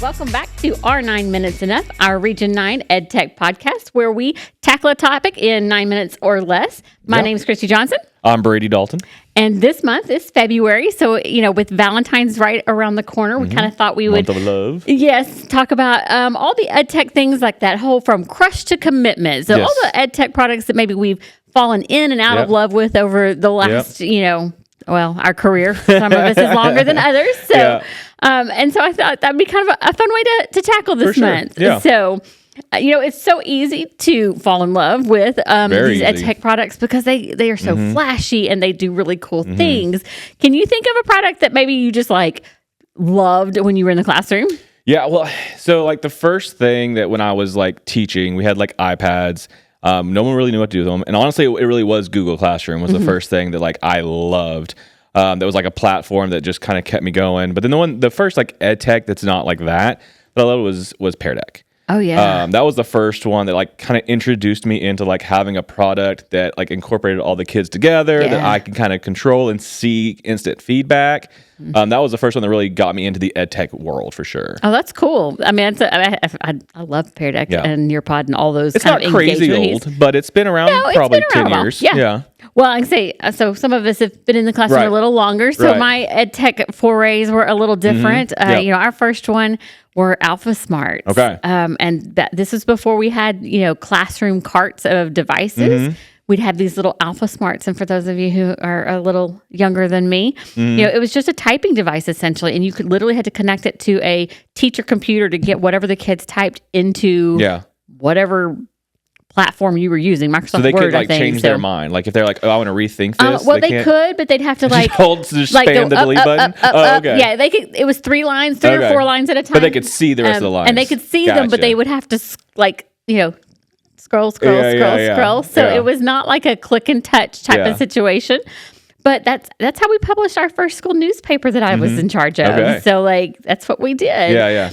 Welcome back to our 9 Minutes Enough, our Region 9 EdTech podcast, where we tackle a topic in 9 minutes or less. My name is Christy Johnson. I'm Brady Dalton. And this month is February. So, with Valentine's right around the corner, we kind of thought we would... Month of love. Yes, talk about all the EdTech things like that whole from crush to commitment. So all the EdTech products that maybe we've fallen in and out of love with over the last, our career. Some of us is longer than others. So, and so I thought that'd be kind of a fun way to tackle this month. Yeah. So, it's so easy to fall in love with these EdTech products because they are so flashy and they do really cool things. Can you think of a product that maybe you just loved when you were in the classroom? Yeah, well, so the first thing that when I was teaching, we had iPads. No one really knew what to do with them. And honestly, it really was Google Classroom was the first thing that I loved. That was a platform that just kind of kept me going. But then the first EdTech that's not like that I loved was Pear Deck. Oh yeah. That was the first one that kind of introduced me into having a product that incorporated all the kids together that I could kind of control and see instant feedback. That was the first one that really got me into the EdTech world for sure. Oh, that's cool. I mean, I love Pear Deck and Nearpod and all those. It's not crazy old, but it's been around probably 10 years. Yeah. Well, I can say, so some of us have been in the classroom a little longer. So my EdTech forays were a little different. Our first one were Alpha Smarts. Okay. And this was before we had, classroom carts of devices. We'd have these little Alpha Smarts. And for those of you who are a little younger than me, it was just a typing device essentially. And you could literally had to connect it to a teacher computer to get whatever the kids typed into whatever platform you were using, Microsoft Word, so they could I think. Change their mind. If they're I want to rethink this. Well, they could, but they'd have to just spam the delete button. Okay. Yeah, they could. It was 3 lines, 3 or 4 lines at a time. But they could see the rest of the lines, and they could see them, but they would have to scroll. So it was not like a click and touch type of situation. But that's how we published our first school newspaper that I was in charge of. Okay. So that's what we did. Yeah.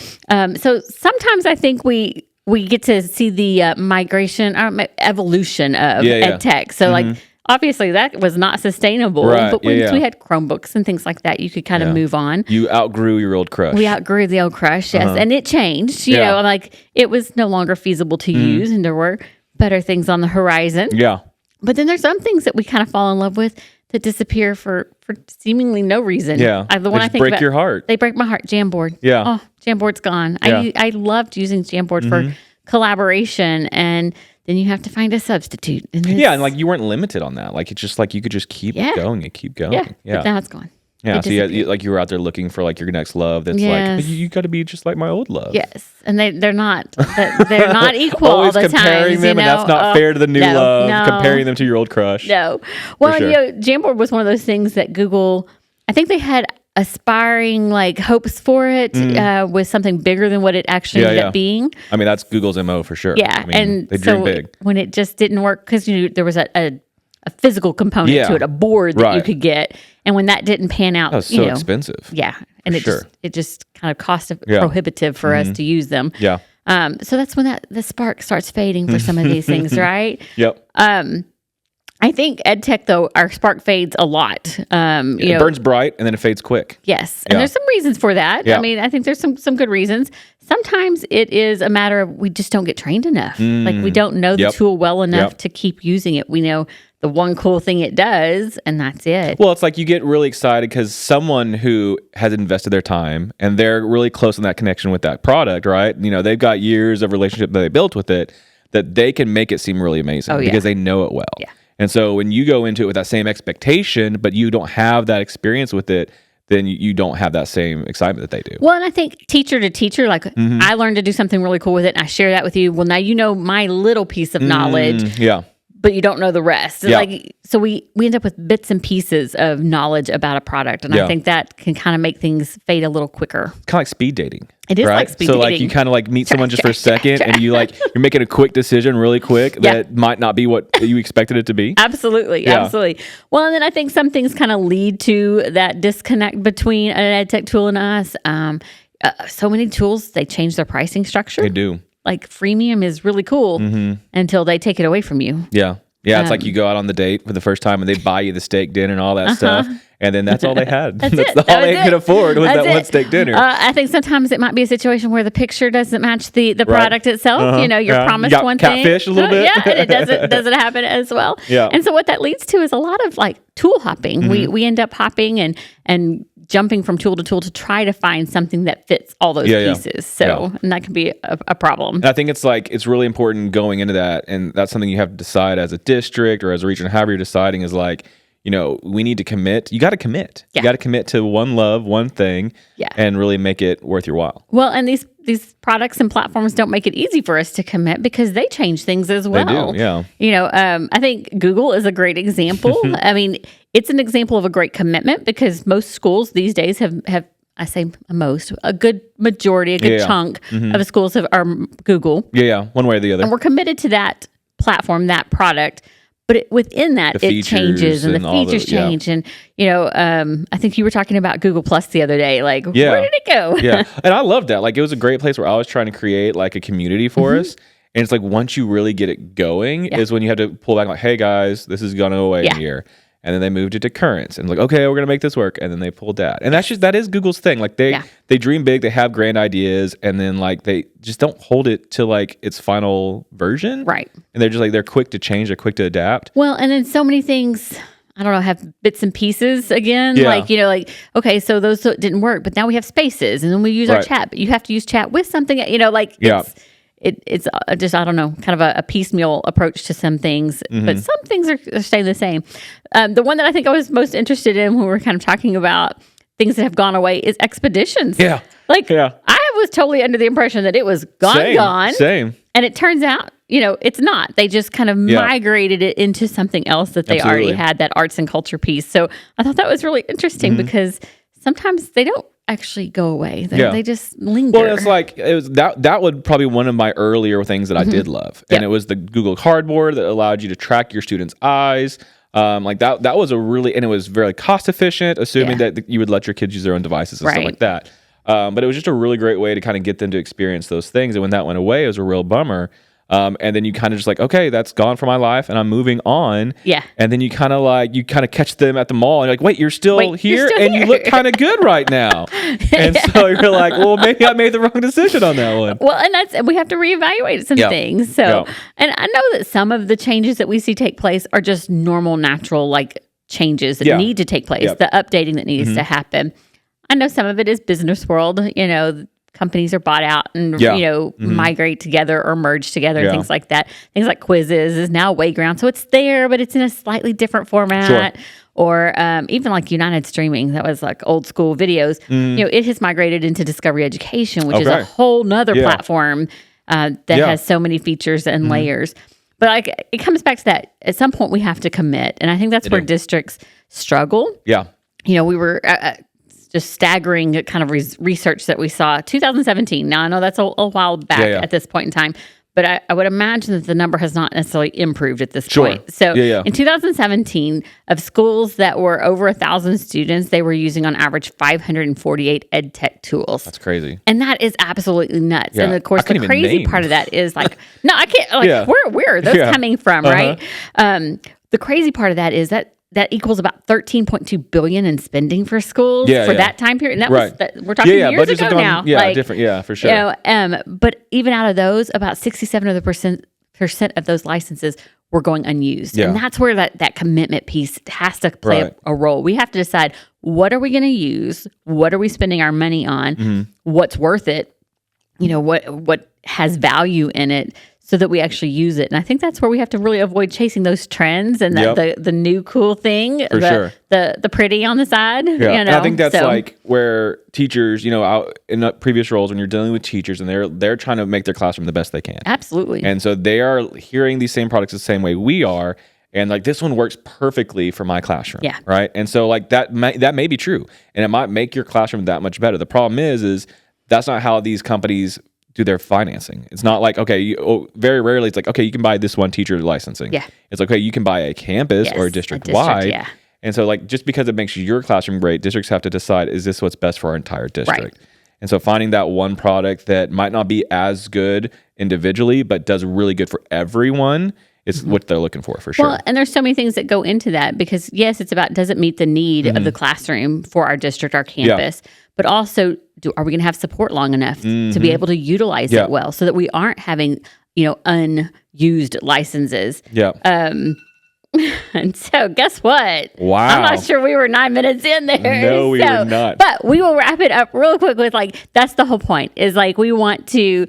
So sometimes I think we get to see the migration, evolution of EdTech. So obviously that was not sustainable. Right. But once we had Chromebooks and things like that, you could kind of move on. You outgrew your old crush. We outgrew the old crush, yes. And it changed. You know, it was no longer feasible to use, and there were better things on the horizon. Yeah. But then there's some things that we kind of fall in love with that disappear for seemingly no reason. Yeah. The one I think break about, your heart. They break my heart. Jamboard. Yeah. Oh, Jamboard's gone. Yeah. I loved using Jamboard for collaboration, and then you have to find a substitute. And you weren't limited on that. It's just you could just keep going and keep going. Yeah. But now it's gone. Yeah, so you were out there looking for your next love. That's you got to be just like my old love. Yes, and they're not equal Always all the time. comparing them, and that's not fair to the new love. No. Comparing them to your old crush. No, well, Jamboard was one of those things that Google. I think they had aspiring hopes for it with something bigger than what it actually ended up being. I mean, that's Google's MO for sure. Yeah, and they dream big. When it just didn't work because there was a physical component to it, a board that you could get. And when that didn't pan out, that was so expensive. Yeah. And it just kind of cost prohibitive for us to use them. Yeah. So that's when the spark starts fading for some of these things, right? Yep. I think EdTech, though, our spark fades a lot. It burns bright and then it fades quick. Yes. And there's some reasons for that. Yeah. I mean, I think there's some good reasons. Sometimes it is a matter of we just don't get trained enough. We don't know the tool well enough to keep using it. We know the one cool thing it does, and that's it. Well, it's you get really excited because someone who has invested their time and they're really close in that connection with that product, right? They've got years of relationship that they built with it, that they can make it seem really amazing because they know it well. Yeah. And so when you go into it with that same expectation, but you don't have that experience with it, then you don't have that same excitement that they do. Well, and I think teacher to teacher, I learned to do something really cool with it, and I share that with you. Well, now you know my little piece of knowledge. Yeah. But you don't know the rest. Yeah. So we end up with bits and pieces of knowledge about a product. And I think that can kind of make things fade a little quicker. Kind of like speed dating. It is like speed dating. So you kind of meet someone just for a second and you're making a quick decision really quick that might not be what you expected it to be. Absolutely. Absolutely. Well, and then I think some things kind of lead to that disconnect between an EdTech tool and us. So many tools, they change their pricing structure. They do. Freemium is really cool until they take it away from you. Yeah. Yeah, it's like you go out on the date for the first time and they buy you the steak dinner and all that stuff. And then that's all they had. That's all they could afford was that one steak dinner. I think sometimes it might be a situation where the picture doesn't match the product itself. You know, you're promised one thing. Catfish a little bit. Yeah, and it doesn't happen as well. Yeah. And so what that leads to is a lot of like tool hopping. We end up hopping and jumping from tool to tool to try to find something that fits all those pieces. So and that can be a problem. And I think it's really important going into that, and that's something you have to decide as a district or as a region, however you're deciding, is like, you know, we need to commit. You got to commit. You got to commit to one love, one thing, and really make it worth your while. Well, and these products and platforms don't make it easy for us to commit because they change things as well. They do, yeah. You know, I think Google is a great example. I mean, it's an example of a great commitment because most schools these days have I say most, a good majority, a good chunk of schools are Google. Yeah, one way or the other. And we're committed to that platform, that product. But within that, it changes and the features change. And, you know, I think you were talking about Google Plus the other day. Like, where did it go? Yeah. And I love that. Like, it was a great place where I was trying to create like a community for us. And it's like, once you really get it going is when you have to pull back like, hey guys, this is going away here. And then they moved it to Currents and like, okay, we're going to make this work. And then they pulled that. And that is Google's thing. Like they dream big, they have grand ideas, and then like they just don't hold it to like its final version. Right. And they're just like, they're quick to change, they're quick to adapt. Well, and then so many things, I don't know, have bits and pieces again. Like, you know, like, okay, so those didn't work, but now we have Spaces and then we use our chat, but you have to use chat with something, you know, like it's just, I don't know, kind of a piecemeal approach to some things, but some things are staying the same. The one that I think I was most interested in when we were kind of talking about things that have gone away is expeditions. Yeah. Like, I was totally under the impression that it was gone. Same. And it turns out, you know, it's not. They just kind of migrated it into something else that they already had, that arts and culture piece. So I thought that was really interesting because sometimes they don't actually go away. They just linger. Well, it's like that would probably one of my earlier things that I did love. And it was the Google Cardboard that allowed you to track your students' eyes. Like that was and it was very cost efficient, assuming that you would let your kids use their own devices and stuff like that. But it was just a really great way to kind of get them to experience those things. And when that went away, it was a real bummer. And then you kind of just like, okay, that's gone from my life and I'm moving on. Yeah. And then you kind of catch them at the mall and you're like, wait, you're still here and you look kind of good right now. And so you're like, well, maybe I made the wrong decision on that one. Well, and we have to reevaluate some things. So, and I know that some of the changes that we see take place are just normal, natural, like changes that need to take place, the updating that needs to happen. I know some of it is business world, you know, companies are bought out and, you know, migrate together or merge together and things like that. Things like Quizzes is now Wayground. So it's there, but it's in a slightly different format. Sure. Or even like United Streaming, that was like old school videos. You know, it has migrated into Discovery Education, which is a whole nother platform that has so many features and layers. But like it comes back to that. At some point, we have to commit. And I think that's where districts struggle. Yeah. You know, we were... just staggering kind of research that we saw 2017. Now I know that's a while back at this point in time, but I would imagine that the number has not necessarily improved at this point. So in 2017, of schools that were over 1,000 students, they were using on average 548 EdTech tools. That's crazy. And that is absolutely nuts. Yeah. And of course, the crazy part of that is like, no, I can't, like, where are those coming from, right? The crazy part of that is that equals about $13.2 billion in spending for schools for that time period. And that was we're talking years ago now. Different, for sure. You know, but even out of those, about 67% of those licenses were going unused. And that's where that commitment piece has to play a role. We have to decide, what are we going to use? What are we spending our money on? What's worth it? You know, what has value in it, so that we actually use it. And I think that's where we have to really avoid chasing those trends and the new cool thing, the pretty on the side. Yeah. You know? And I think that's like where teachers, you know, out in previous roles, when you're dealing with teachers and they're trying to make their classroom the best they can. Absolutely. And so they are hearing these same products the same way we are. And like, this one works perfectly for my classroom. Yeah. Right. And so like that may be true. And it might make your classroom that much better. The problem is that's not how these companies do their financing. It's not like, okay, very rarely it's like, okay, you can buy this one teacher licensing. Yeah. It's like, okay, you can buy a campus or a district-wide. Yeah. And so like, just because it makes your classroom great, districts have to decide, is this what's best for our entire district? Right. And so finding that one product that might not be as good individually, but does really good for everyone it's what they're looking for sure. Well, and there's so many things that go into that because yes, it's about does it meet the need of the classroom for our district, our campus, but also are we going to have support long enough to be able to utilize it well so that we aren't having, unused licenses. Yeah. And so guess what? Wow. I'm not sure we were 9 minutes in there. No, we were not. But we will wrap it up real quick with that's the whole point is we want to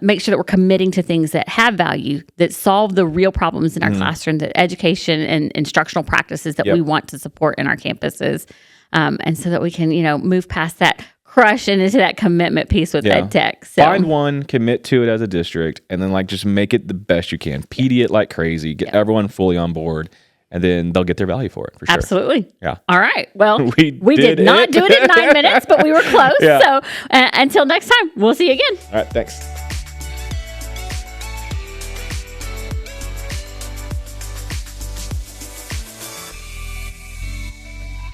make sure that we're committing to things that have value, that solve the real problems in our classroom, that education and instructional practices that we want to support in our campuses. And so that we can, move past that crush and into that commitment piece with EdTech. So find one, commit to it as a district, and then just make it the best you can. PD it like crazy, get everyone fully on board, and then they'll get their value for it for sure. Absolutely. Yeah. All right. Well, we did not do it in 9 minutes, but we were close. So until next time, we'll see you again. All right. Thanks.